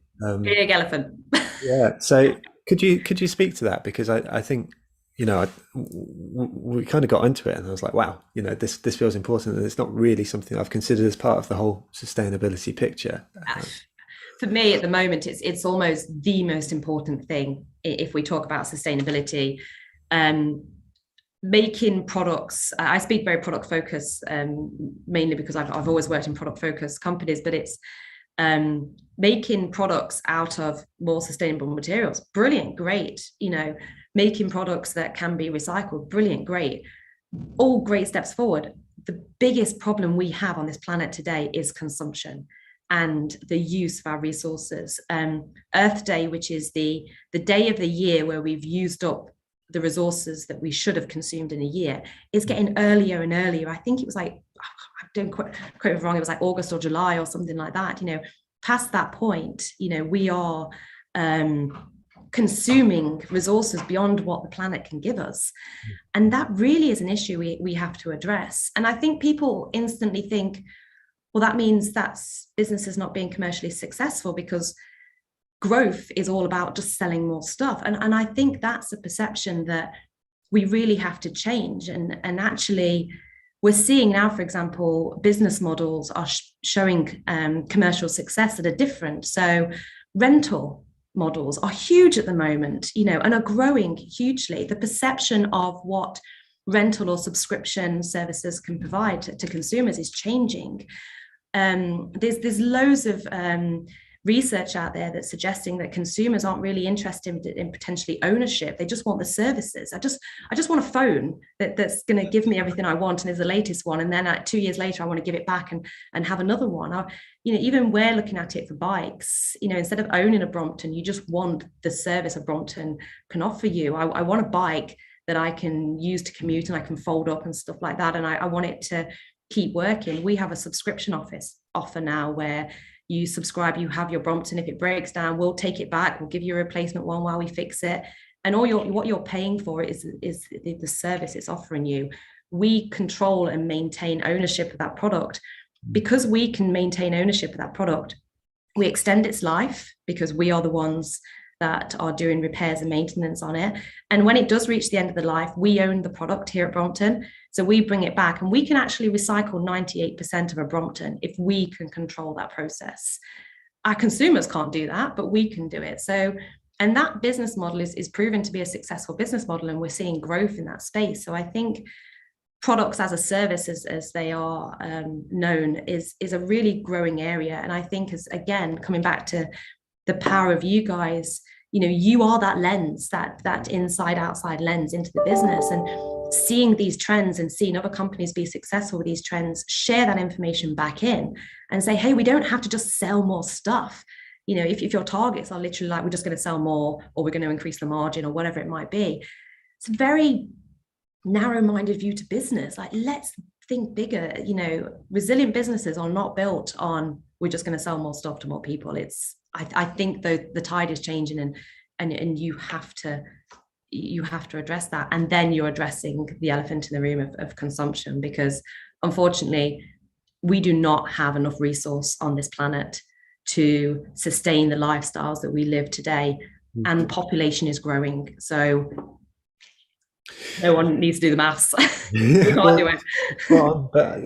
Big elephant. Yeah. So could you speak to that? Because I think, we kind of got into it, and I was like, wow, this feels important, and it's not really something I've considered as part of the whole sustainability picture. For me at the moment, it's almost the most important thing if we talk about sustainability. Making products, I speak very product focused, mainly because I've always worked in product focused companies, but it's making products out of more sustainable materials. Brilliant, great, making products that can be recycled. Brilliant, great. All great steps forward. The biggest problem we have on this planet today is consumption and the use of our resources. Earth Day, which is the day of the year where we've used up the resources that we should have consumed in a year, is getting earlier and earlier. I think it was like, I don't quote me wrong, it was like August or July or something like that. Past that point, we are consuming resources beyond what the planet can give us. And that really is an issue we have to address. And I think people instantly think, well, that means that's businesses not being commercially successful because growth is all about just selling more stuff. And I think that's a perception that we really have to change. And actually, we're seeing now, for example, business models are showing commercial success that are different. So rental models are huge at the moment, and are growing hugely. The perception of what rental or subscription services can provide to consumers is changing. There's loads of research out there that's suggesting that consumers aren't really interested in potentially ownership. They just want the services. I just want a phone that's going to give me everything I want and is the latest one, and then 2 years later I want to give it back and have another one. Even we're looking at it for bikes. Instead of owning a Brompton, you just want the service a Brompton can offer you. I want a bike that I can use to commute and I can fold up and stuff like that, and I want it to keep working. We have a subscription offer now where you subscribe, you have your Brompton. If it breaks down, we'll take it back. We'll give you a replacement one while we fix it. And what you're paying for is the service it's offering you. We control and maintain ownership of that product. Because we can maintain ownership of that product, we extend its life because we are the ones that are doing repairs and maintenance on it. And when it does reach the end of the life, we own the product here at Brompton. So we bring it back, and we can actually recycle 98% of a Brompton if we can control that process. Our consumers can't do that, but we can do it. So, and that business model is proven to be a successful business model, and we're seeing growth in that space. So I think products as a service, as they are known, is a really growing area. And I think, as again, coming back to the power of you guys, you are that lens, that inside outside lens into the business, and seeing these trends and seeing other companies be successful with these trends, share that information back in and say, hey, we don't have to just sell more stuff. If your targets are literally like, we're just going to sell more, or we're going to increase the margin, or whatever it might be, it's a very narrow-minded view to business. Like, let's think bigger. Resilient businesses are not built on, we're just going to sell more stuff to more people. I think the tide is changing, and you have to address that. And then you're addressing the elephant in the room of consumption, because unfortunately we do not have enough resource on this planet to sustain the lifestyles that we live today, and population is growing. So no one needs to do the maths. We can't do it. Well, but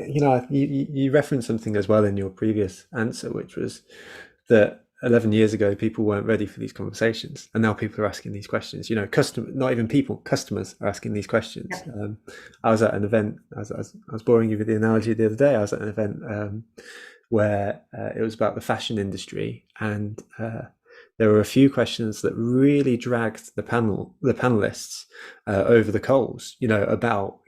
you referenced something as well in your previous answer, which was that 11 years ago people weren't ready for these conversations, and now people are asking these questions. Customers are asking these questions. Yep. I was at an event, I was boring you with the analogy the other day. I was at an event where it was about the fashion industry, and there were a few questions that really dragged the panelists over the coals, about,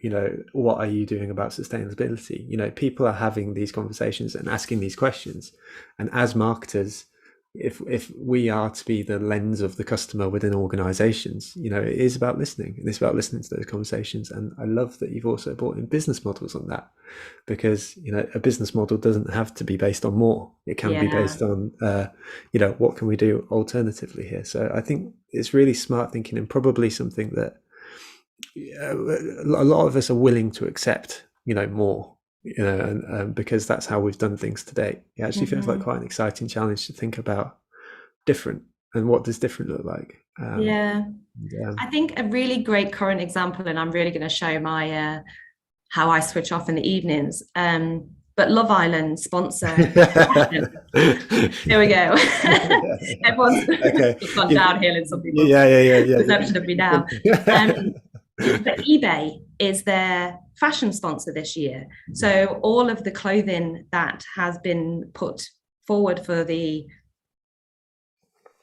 what are you doing about sustainability? People are having these conversations and asking these questions. And as marketers, if we are to be the lens of the customer within organizations, it is about listening, and it's about listening to those conversations. And I love that you've also brought in business models on that, because a business model doesn't have to be based on more. It can be based on what can we do alternatively here. So I think it's really smart thinking, and probably something that a lot of us are willing to accept more, and because that's how we've done things to date. It actually feels like quite an exciting challenge to think about different, and what does different look like. I think a really great current example, and I'm really going to show my how I switch off in the evenings, but Love Island sponsor. Here we go. Everyone's gone downhill in some people's perception of me now. But eBay is their fashion sponsor this year. So all of the clothing that has been put forward for the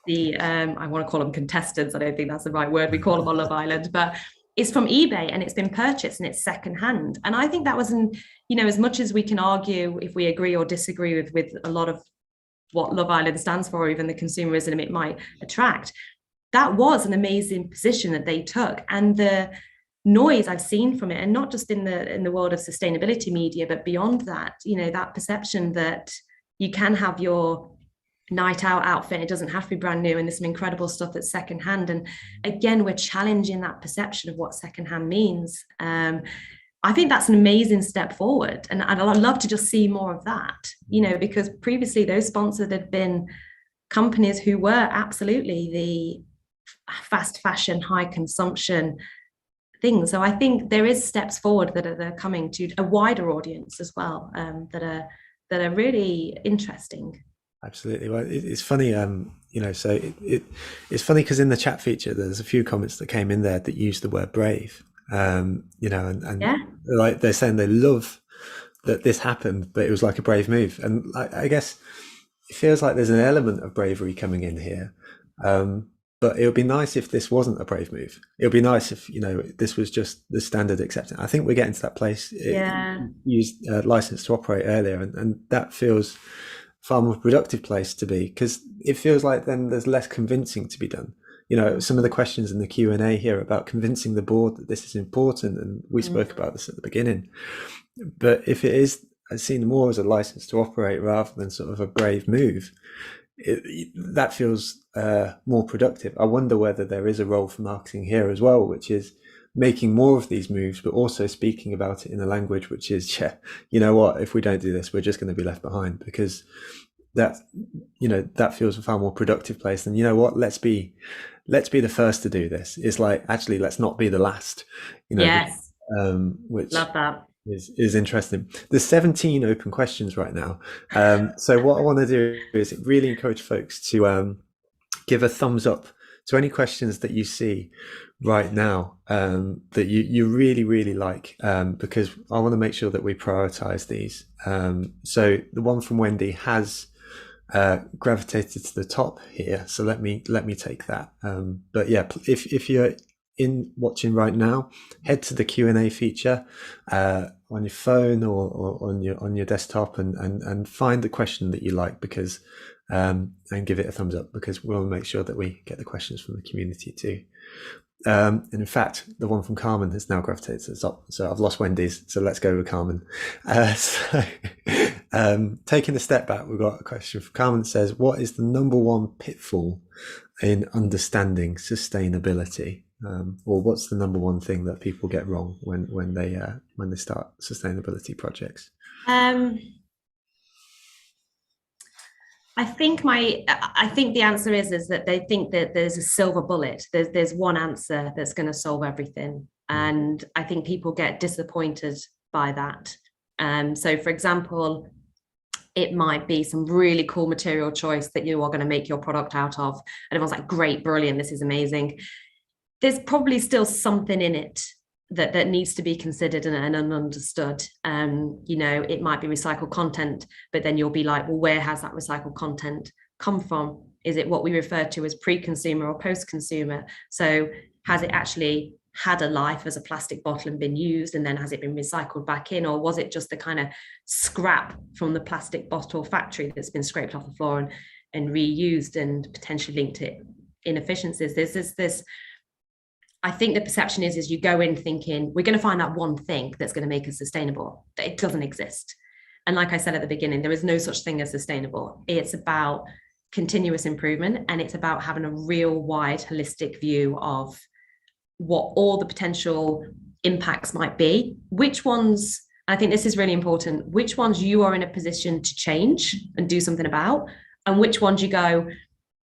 I want to call them contestants. I don't think that's the right word. We call them on Love Island, but it's from eBay and it's been purchased and it's secondhand. And I think that was as much as we can argue if we agree or disagree with a lot of what Love Island stands for, or even the consumerism it might attract, that was an amazing position that they took. And the noise I've seen from it, and not just in the world of sustainability media, but beyond that, that perception that you can have your night out outfit, it doesn't have to be brand new, and there's some incredible stuff that's secondhand. And again, we're challenging that perception of what secondhand means. I think that's an amazing step forward, and I'd love to just see more of that, because previously those sponsors had been companies who were absolutely the fast fashion, high consumption thing. So I think there is steps forward that are coming to a wider audience as well, that are really interesting. Absolutely. Well, it's funny, so it's funny because in the chat feature, there's a few comments that came in there that use the word brave, and Yeah. like they're saying they love that this happened, but it was like a brave move. And I guess it feels like there's an element of bravery coming in here. But it would be nice if this wasn't a brave move. It would be nice if, this was just the standard acceptance. I think we're getting to that place. Yeah. Used license to operate earlier, and that feels far more productive place to be, because it feels like then there's less convincing to be done. Some of the questions in the Q&A here about convincing the board that this is important, and we spoke about this at the beginning. But if it is seen more as a license to operate rather than sort of a brave move, that feels more productive. I wonder whether there is a role for marketing here as well, which is making more of these moves, but also speaking about it in a language which is, if we don't do this, we're just going to be left behind, because that feels a far more productive place than, let's be the first to do this. It's like, actually, let's not be the last, Yes. Which love that. is interesting. There's 17 open questions right now. So what I want to do is really encourage folks to give a thumbs up to any questions that you see right now, that you really, really like, because I want to make sure that we prioritize these. So the one from Wendy has gravitated to the top here. So let me take that. But yeah, if you're watching right now, head to the Q&A feature on your phone or on your desktop and find the question that you like, because and give it a thumbs up, because we'll make sure that we get the questions from the community too. And in fact, the one from Carmen has now gravitated to the top, so I've lost Wendy's, so let's go with Carmen. Taking a step back, we've got a question from Carmen that says, what is the number one pitfall in understanding sustainability? Or what's the number one thing that people get wrong when they start sustainability projects? I think the answer is that they think that there's a silver bullet. There's one answer that's going to solve everything, and I think people get disappointed by that. So, for example, it might be some really cool material choice that you are going to make your product out of, and everyone's like, "Great, brilliant, this is amazing." There's probably still something in it that needs to be considered and understood. It might be recycled content, but then you'll be like, well, where has that recycled content come from? Is it what we refer to as pre-consumer or post-consumer? So has it actually had a life as a plastic bottle and been used, and then has it been recycled back in, or was it just the kind of scrap from the plastic bottle factory that's been scraped off the floor and reused and potentially linked to inefficiencies? There's this I think the perception is you go in thinking we're going to find that one thing that's going to make us sustainable. It doesn't exist. And like I said at the beginning, there is no such thing as sustainable. It's about continuous improvement, and it's about having a real wide holistic view of what all the potential impacts might be, which ones, I think this is really important, which ones you are in a position to change and do something about, and which ones you go,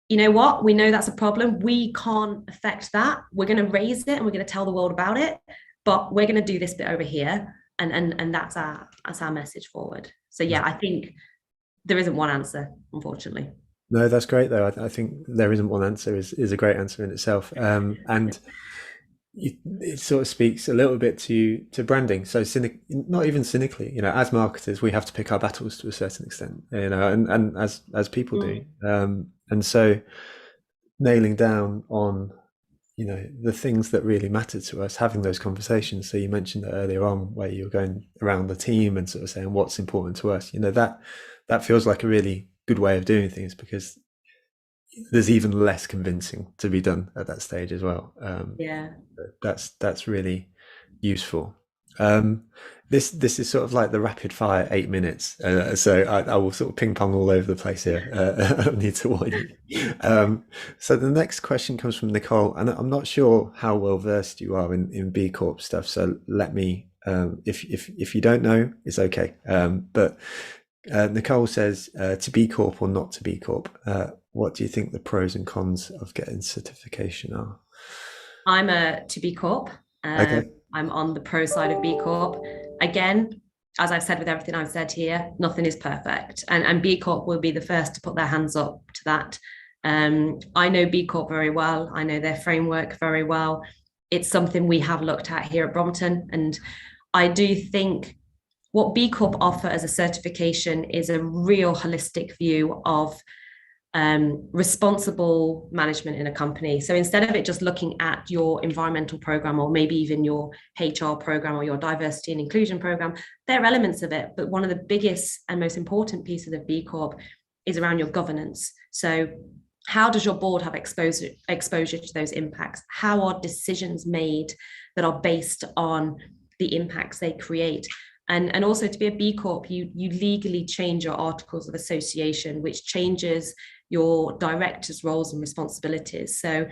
you know what, we know that's a problem, we can't affect that, we're going to raise it and we're going to tell the world about it, but we're going to do this bit over here, and that's our message forward. So yeah, I think there isn't one answer, unfortunately. No, that's great though. I think there isn't one answer is a great answer in itself, and it sort of speaks a little bit to branding. So not even cynically, as marketers, we have to pick our battles to a certain extent, and as people do. And so nailing down on, the things that really matter to us, having those conversations. So you mentioned that earlier on, where you're going around the team and sort of saying what's important to us. That feels like a really good way of doing things, because there's even less convincing to be done at that stage as well. Yeah. That's really useful. This is sort of like the rapid fire 8 minutes, so I will sort of ping pong all over the place here. I need to warn you. So the next question comes from Nicole, and I'm not sure how well versed you are in B Corp stuff. So let me, if you don't know, it's okay. But Nicole says, to B Corp or not to B Corp, what do you think the pros and cons of getting certification are? I'm a to B Corp. Okay. I'm on the pro side of B Corp. Again, as I've said with everything I've said here, nothing is perfect. And B Corp will be the first to put their hands up to that. I know B Corp very well. I know their framework very well. It's something we have looked at here at Brompton. And I do think what B Corp offer as a certification is a real holistic view of responsible management in a company. So instead of it just looking at your environmental program, or maybe even your HR program or your diversity and inclusion program, there are elements of it. But one of the biggest and most important pieces of B Corp is around your governance. So how does your board have exposure to those impacts? How are decisions made that are based on the impacts they create? And also, to be a B Corp, you legally change your articles of association, which changes your directors' roles and responsibilities. So,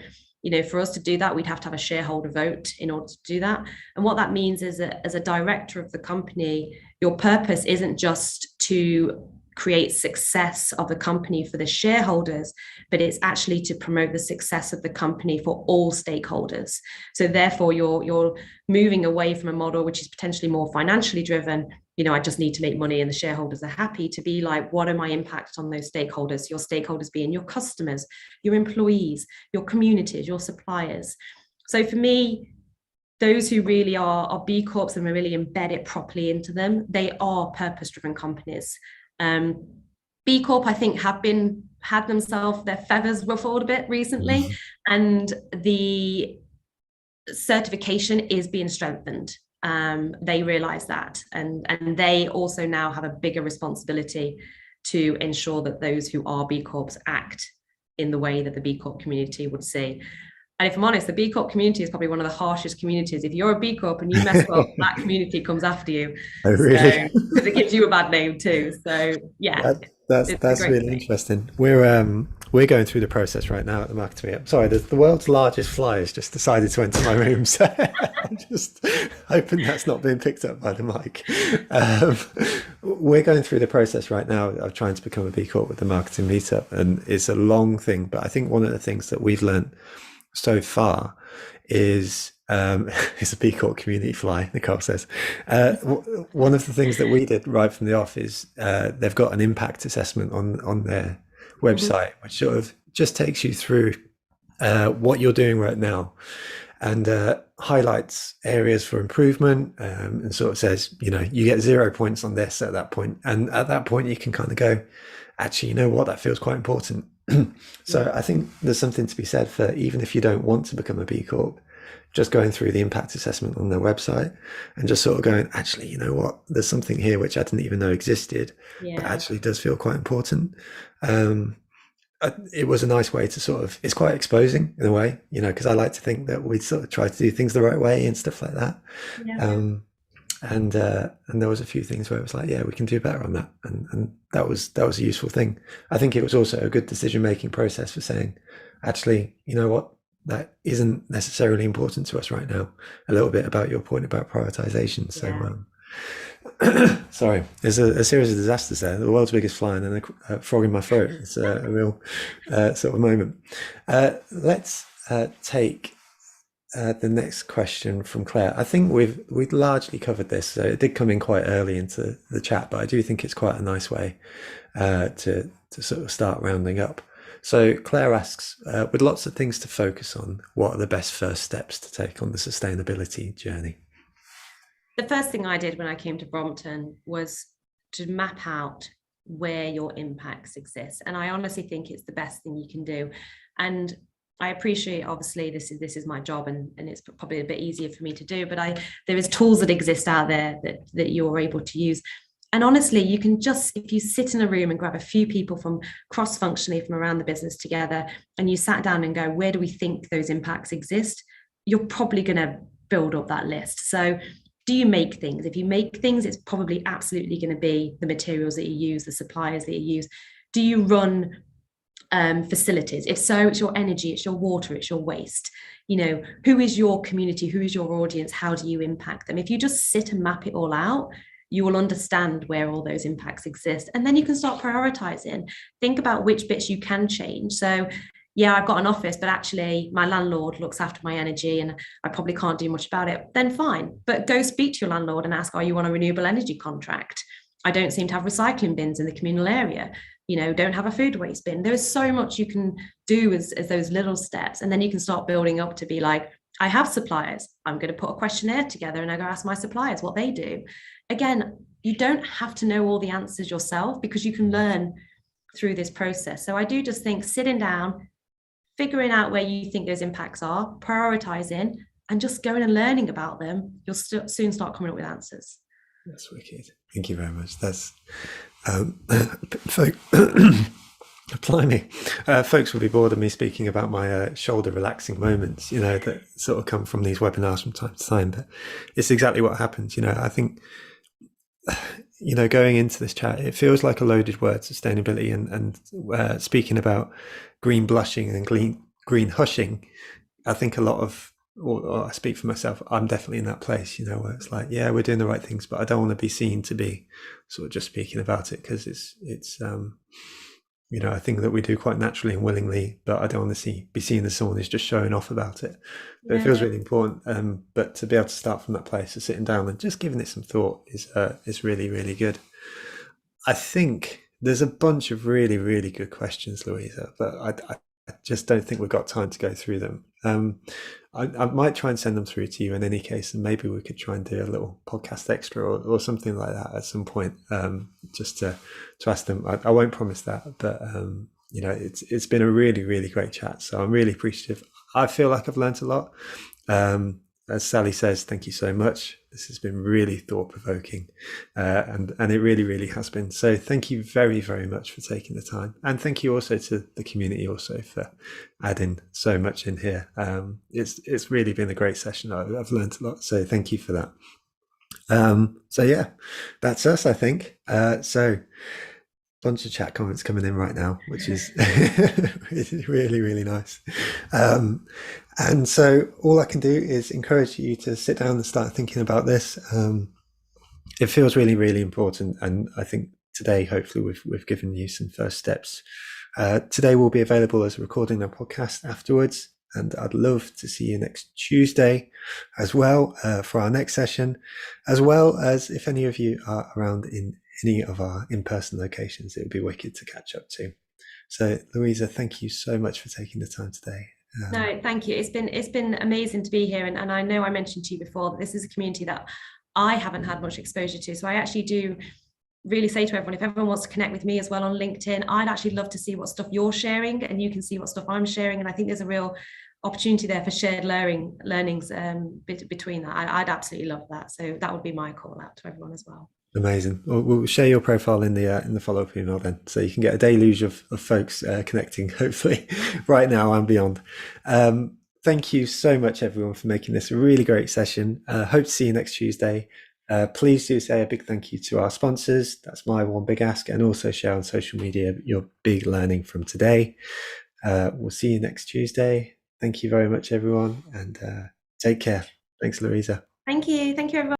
for us to do that, we'd have to have a shareholder vote in order to do that. And what that means is that as a director of the company, your purpose isn't just to create success of the company for the shareholders, but it's actually to promote the success of the company for all stakeholders. So therefore, you're moving away from a model which is potentially more financially driven. I just need to make money and the shareholders are happy, to be like, what are my impacts on those stakeholders? Your stakeholders being your customers, your employees, your communities, your suppliers. So for me, those who really are B Corps and really embed it properly into them, they are purpose-driven companies. B Corp, I think, had themselves their feathers ruffled a bit recently, and the certification is being strengthened. They realize that, and they also now have a bigger responsibility to ensure that those who are B Corps act in the way that the B Corp community would see. And if I'm honest, the B Corp community is probably one of the harshest communities. If you're a B Corp and you mess up, that community comes after you. Oh, really? So, because it gives you a bad name too. So yeah, That's really interesting. We're going through the process right now at the marketing meetup. Sorry, the world's largest fly has just decided to enter my room, so I'm just hoping that's not being picked up by the mic. We're going through the process right now of trying to become a B Corp with the marketing meetup, and it's a long thing. But I think one of the things that we've learned so far is it's a B Corp community fly, Nicole says. One of the things that we did right from the off is they've got an impact assessment on their website, which sort of just takes you through what you're doing right now, and highlights areas for improvement, and sort of says, you get 0 points on this at that point. And at that point, you can kind of go, actually, you know what, that feels quite important. So I think there's something to be said for, even if you don't want to become a B Corp, just going through the impact assessment on their website and just sort of going, actually, you know what, there's something here which I didn't even know existed, but actually does feel quite important. It was a nice way to sort of, it's quite exposing in a way, because I like to think that we sort of try to do things the right way and stuff like that. And there was a few things where it was like, yeah, we can do better on that, and that was a useful thing. I think it was also a good decision-making process for saying, actually, you know what, that isn't necessarily important to us right now. A little bit about your point about prioritization. So sorry, there's a series of disasters there. The world's biggest fly and then a frog in my throat. It's a real sort of moment. Let's take the next question from Claire. I think we've largely covered this. So it did come in quite early into the chat, but I do think it's quite a nice way to sort of start rounding up. So Claire asks, with lots of things to focus on, what are the best first steps to take on the sustainability journey? The first thing I did when I came to Brompton was to map out where your impacts exist. And I honestly think it's the best thing you can do. And I appreciate, obviously, this is my job, and it's probably a bit easier for me to do, but there is tools that exist out there that you're able to use. And honestly, you can just, if you sit in a room and grab a few people from cross-functionally from around the business together, and you sat down and go, where do we think those impacts exist? You're probably going to build up that list. So do you make things? If you make things, it's probably absolutely going to be the materials that you use, the suppliers that you use. Do you run facilities? If so, it's your energy, it's your water, it's your waste. Who is your community? Who is your audience? How do you impact them? If you just sit and map it all out, you will understand where all those impacts exist. And then you can start prioritizing. Think about which bits you can change. So yeah, I've got an office, but actually my landlord looks after my energy and I probably can't do much about it. Then fine, but go speak to your landlord and ask, are you on a renewable energy contract? I don't seem to have recycling bins in the communal area. Don't have a food waste bin. There's so much you can do as those little steps. And then you can start building up to be like, I have suppliers. I'm going to put a questionnaire together and I go ask my suppliers what they do. Again, you don't have to know all the answers yourself because you can learn through this process. So I do just think sitting down, figuring out where you think those impacts are, prioritizing, and just going and learning about them, you'll soon start coming up with answers. That's wicked. Thank you very much. That's blimey. Folks will be bored of me speaking about my shoulder relaxing moments, that sort of come from these webinars from time to time. But it's exactly what happens. I think, going into this chat, it feels like a loaded word, sustainability, and speaking about green blushing and green hushing. I think a lot of, or I speak for myself, I'm definitely in that place, where it's like, yeah, we're doing the right things, but I don't want to be seen to be sort of just speaking about it because it's I think that we do quite naturally and willingly, but I don't want to be seen as someone who's just showing off about it. But it feels really important. But to be able to start from that place of sitting down and just giving it some thought is really, really good. I think there's a bunch of really, really good questions, Louisa, but I just don't think we've got time to go through them. I might try and send them through to you in any case, and maybe we could try and do a little podcast extra or something like that at some point, just to ask them. I won't promise that, but it's been a really, really great chat. So I'm really appreciative. I feel like I've learned a lot. As Sally says, thank you so much. This has been really thought-provoking, and it really, really has been. So thank you very, very much for taking the time. And thank you also to the community also for adding so much in here. It's really been a great session. I've learned a lot, so thank you for that. So yeah, that's us, I think. So bunch of chat comments coming in right now, which is really, really nice. And so all I can do is encourage you to sit down and start thinking about this. It feels really, really important. And I think today, hopefully we've given you some first steps. Today will be available as a recording and podcast afterwards. And I'd love to see you next Tuesday as well, for our next session, as well as if any of you are around in any of our in-person locations, it would be wicked to catch up to. So Louisa, thank you so much for taking the time today. No, thank you. It's been amazing to be here. And I know I mentioned to you before that this is a community that I haven't had much exposure to. So I actually do really say to everyone, if everyone wants to connect with me as well on LinkedIn, I'd actually love to see what stuff you're sharing and you can see what stuff I'm sharing. And I think there's a real opportunity there for shared learnings between that. I'd absolutely love that. So that would be my call out to everyone as well. Amazing. We'll share your profile in the follow-up email then, so you can get a deluge of folks connecting, hopefully, right now and beyond. Thank you so much, everyone, for making this a really great session. Hope to see you next Tuesday. Please do say a big thank you to our sponsors. That's my one big ask, and also share on social media your big learning from today. We'll see you next Tuesday. Thank you very much, everyone, and take care. Thanks, Louisa. Thank you. Thank you, everyone.